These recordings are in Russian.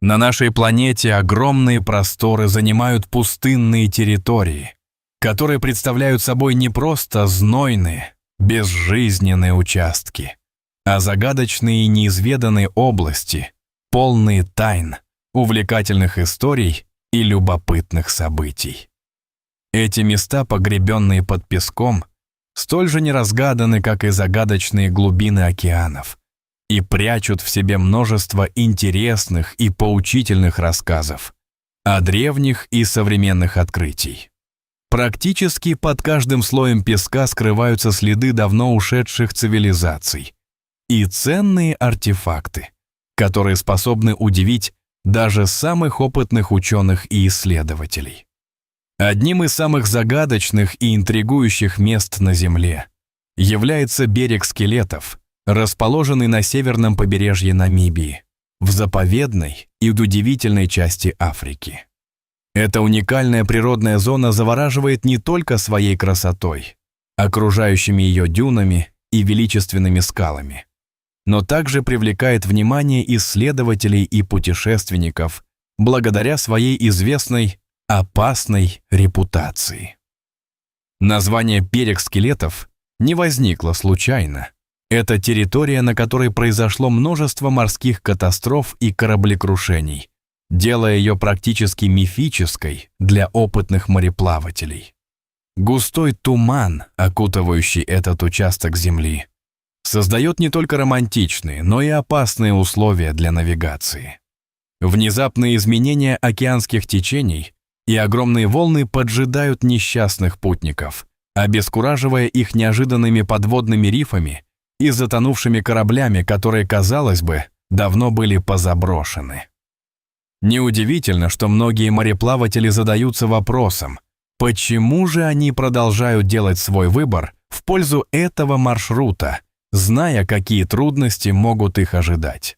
На нашей планете огромные просторы занимают пустынные территории, которые представляют собой не просто знойные, безжизненные участки, а загадочные и неизведанные области, полные тайн, увлекательных историй и любопытных событий. Эти места, погребенные под песком, столь же неразгаданы, как и загадочные глубины океанов, и прячут в себе множество интересных и поучительных рассказов о древних и современных открытий. Практически под каждым слоем песка скрываются следы давно ушедших цивилизаций и ценные артефакты, которые способны удивить даже самых опытных ученых и исследователей. Одним из самых загадочных и интригующих мест на Земле является берег скелетов, расположенный на северном побережье Намибии, в заповедной и удивительной части Африки. Эта уникальная природная зона завораживает не только своей красотой, окружающими ее дюнами и величественными скалами, но также привлекает внимание исследователей и путешественников благодаря своей известной опасной репутации. Название «Берег скелетов» не возникло случайно. Это территория, на которой произошло множество морских катастроф и кораблекрушений, делая ее практически мифической для опытных мореплавателей. Густой туман, окутывающий этот участок земли, создает не только романтичные, но и опасные условия для навигации. Внезапные изменения океанских течений и огромные волны поджидают несчастных путников, обескураживая их неожиданными подводными рифами и затонувшими кораблями, которые, казалось бы, давно были позаброшены. Неудивительно, что многие мореплаватели задаются вопросом, почему же они продолжают делать свой выбор в пользу этого маршрута, зная, какие трудности могут их ожидать.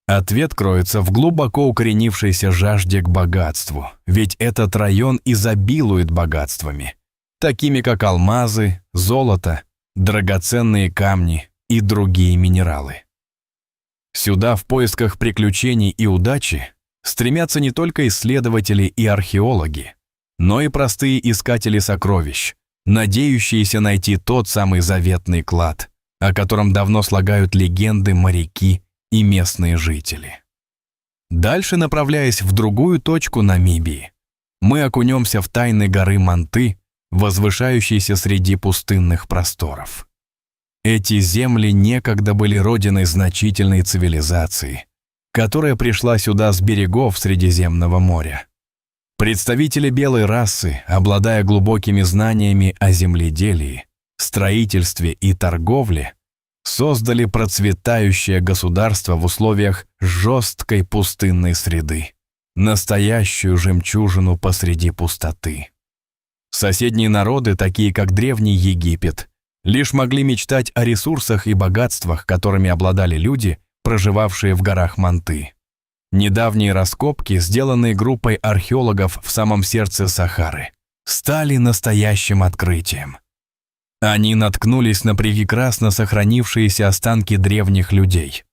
Ответ кроется в глубоко укоренившейся жажде к богатству, ведь этот район изобилует богатствами, такими как алмазы, золото, драгоценные камни и другие минералы. Сюда в поисках приключений и удачи стремятся не только исследователи и археологи, но и простые искатели сокровищ, надеющиеся найти тот самый заветный клад, о котором давно слагают легенды моряки и местные жители. Дальше, направляясь в другую точку Намибии, мы окунемся в тайны горы Манты, возвышающейся среди пустынных просторов. Эти земли некогда были родиной значительной цивилизации, которая пришла сюда с берегов Средиземного моря. Представители белой расы, обладая глубокими знаниями о земледелии, строительстве и торговле, создали процветающее государство в условиях жесткой пустынной среды, настоящую жемчужину посреди пустоты. Соседние народы, такие как Древний Египет, лишь могли мечтать о ресурсах и богатствах, которыми обладали люди, проживавшие в горах Манты. Недавние раскопки, сделанные группой археологов в самом сердце Сахары, стали настоящим открытием. Они наткнулись на прекрасно сохранившиеся останки древних людей,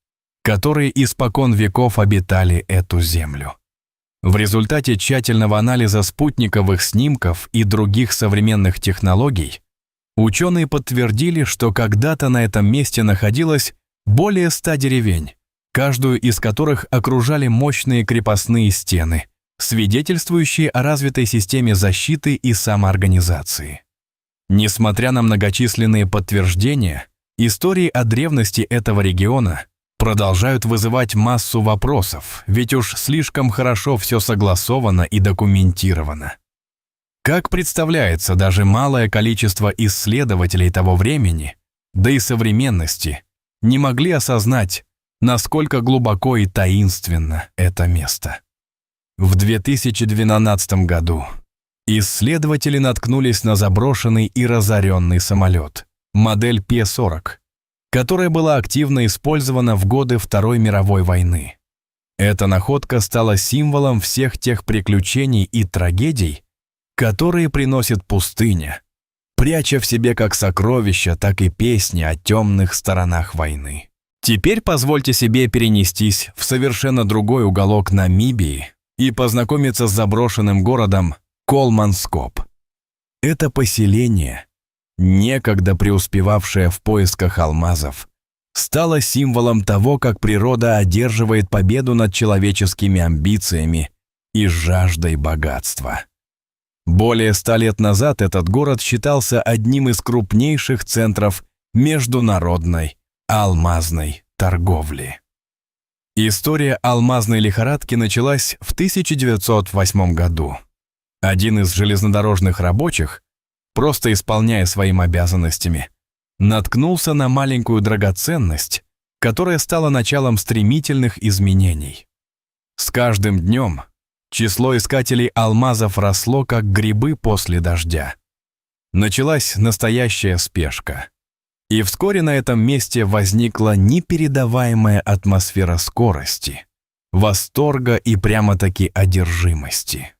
которые испокон веков обитали эту землю. В результате тщательного анализа спутниковых снимков и других современных технологий ученые подтвердили, что когда-то на этом месте находилось более 100 деревень, каждую из которых окружали мощные крепостные стены, свидетельствующие о развитой системе защиты и самоорганизации. Несмотря на многочисленные подтверждения, истории о древности этого региона продолжают вызывать массу вопросов, ведь уж слишком хорошо все согласовано и документировано. Как представляется, даже малое количество исследователей того времени, да и современности, не могли осознать, насколько глубоко и таинственно это место. В 2012 году исследователи наткнулись на заброшенный и разоренный самолет, модель P-40, которая была активно использована в годы Второй мировой войны. Эта находка стала символом всех тех приключений и трагедий, которые приносит пустыня, пряча в себе как сокровища, так и песни о темных сторонах войны. Теперь позвольте себе перенестись в совершенно другой уголок Намибии и познакомиться с заброшенным городом Колманскоп. Это поселение, некогда преуспевавшее в поисках алмазов, стало символом того, как природа одерживает победу над человеческими амбициями и жаждой богатства. Более 100 лет назад этот город считался одним из крупнейших центров международной алмазной торговли. История алмазной лихорадки началась в 1908 году. Один из железнодорожных рабочих, просто исполняя своими обязанностями, наткнулся на маленькую драгоценность, которая стала началом стремительных изменений. С каждым днем число искателей алмазов росло, как грибы после дождя. Началась настоящая спешка. И вскоре на этом месте возникла непередаваемая атмосфера скорости, восторга и прямо-таки одержимости.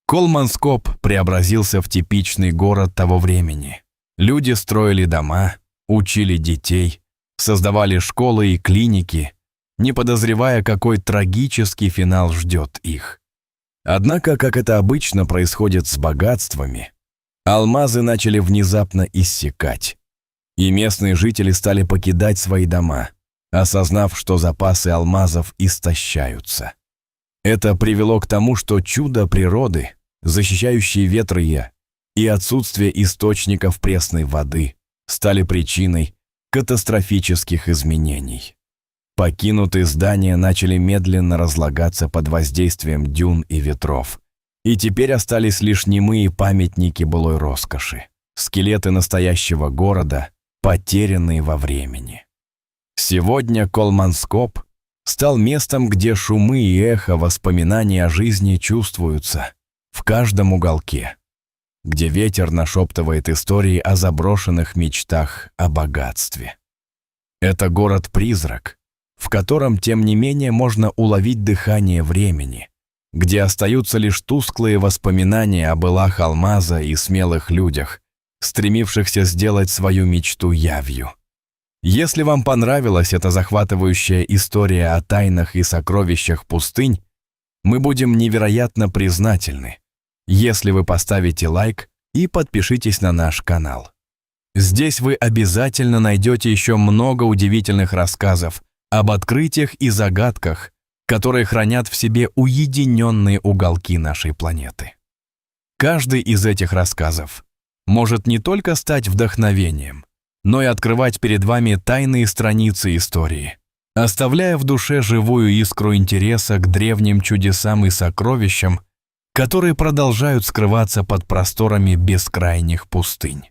Колманскоп преобразился в типичный город того времени. Люди строили дома, учили детей, создавали школы и клиники, не подозревая, какой трагический финал ждет их. Однако, как это обычно происходит с богатствами, алмазы начали внезапно иссякать, и местные жители стали покидать свои дома, осознав, что запасы алмазов истощаются. Это привело к тому, что чудо природы, защищающие ветры и отсутствие источников пресной воды, стали причиной катастрофических изменений. Покинутые здания начали медленно разлагаться под воздействием дюн и ветров, и теперь остались лишь немые памятники былой роскоши, скелеты настоящего города, потерянные во времени. Сегодня Колманскоп стал местом, где шумы и эхо воспоминаний о жизни чувствуются в каждом уголке, где ветер нашептывает истории о заброшенных мечтах о богатстве. Это город-призрак, в котором, тем не менее, можно уловить дыхание времени, где остаются лишь тусклые воспоминания о былах алмаза и смелых людях, стремившихся сделать свою мечту явью. Если вам понравилась эта захватывающая история о тайнах и сокровищах пустынь, мы будем невероятно признательны, если вы поставите лайк и подпишитесь на наш канал. Здесь вы обязательно найдете еще много удивительных рассказов об открытиях и загадках, которые хранят в себе уединенные уголки нашей планеты. Каждый из этих рассказов может не только стать вдохновением, но и открывать перед вами тайные страницы истории, оставляя в душе живую искру интереса к древним чудесам и сокровищам, которые продолжают скрываться под просторами бескрайних пустынь.